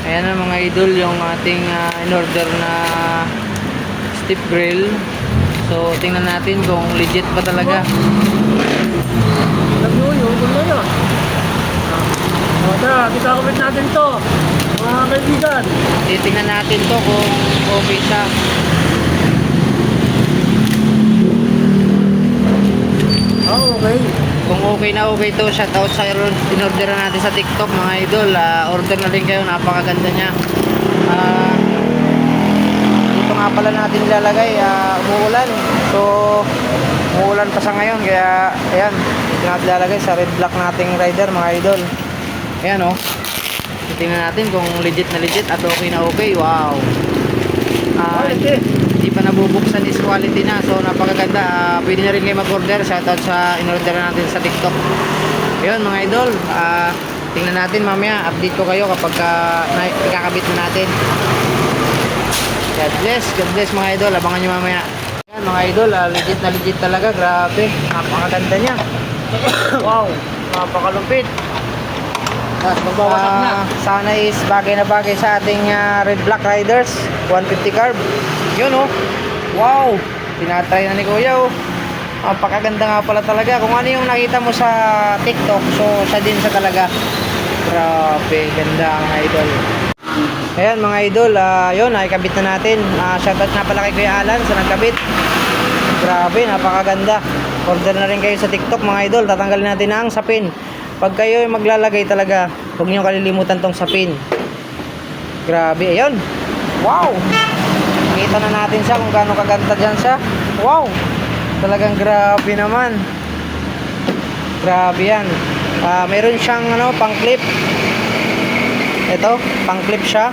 Ayan na mga idol yung ating in-order na steep grill. So tingnan natin kung legit ba talaga. Alam nyo yun, kung na yun. Tara, kita-comment natin to, mga kaibigan. Titingnan natin to kung okay siya. Okay. Kung okay na okay to, shoutout sa in-order natin sa TikTok mga idol. Order na rin kayo, napakaganda niya. Dito nga pala natin nilalagay, umuulan. So umuulan pa sa ngayon, kaya ayan, dito natin nilalagay sa red block nating rider mga idol. Ayan o, tingnan natin kung legit na legit at okay na okay. Wow, hindi pa nabubuksan, is quality na. So napakaganda. Pwede na rin kayo mag-order. Shoutout sa in-order natin sa TikTok. Ayun mga idol, tingnan natin mamaya. Update ko kayo kapag ikakabit na natin. God bless mga idol. Abangan nyo mamaya. Ayan mga idol, legit na legit talaga. Grabe, napakaganda niya. Wow, napakalumpit. Sana is bagay na bagay sa ating red black riders 150 carb. Yun oh, wow, tinatry na ni kuya oh. Napakaganda nga pala talaga. Kung ano yung nakita mo sa TikTok, so siya din sa talaga. Grabe, ganda mga idol. Ayan mga idol, yun, nakikabit na natin. Shoutout na pala kay Kuya Alan sa nagkabit. Grabe, napakaganda. Order na rin kayo sa TikTok mga idol. Tatanggalin natin ang sapin. Pag kayo maglalagay talaga, huwag niyo kalilimutan tong sapin. Grabe, ayun. Wow! Nakita na natin siya kung gaano kaganda dyan siya. Wow! Talagang grabe naman. Grabe yan. Meron siyang pang clip. Ito, pang clip siya.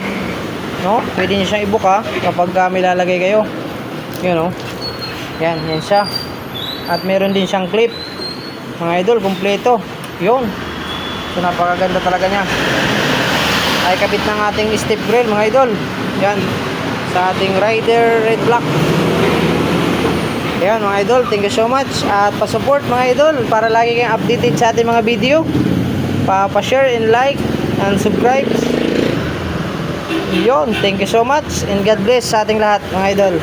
No? Pwede niyo siyang ibuka kapag may lalagay kayo. Yun, no? Yan, yan siya. At meron din siyang clip. Mga idol, kumpleto. Yun. So napakaganda talaga niya. Ay kabit ng ating steep grill mga idol. Yan. Sa ating rider red block. Ayan mga idol, thank you so much. At pa-support mga idol para lagi kayong updated sa ating mga video. Pa-share and like and subscribe. Yun, thank you so much and God bless sa ating lahat mga idol.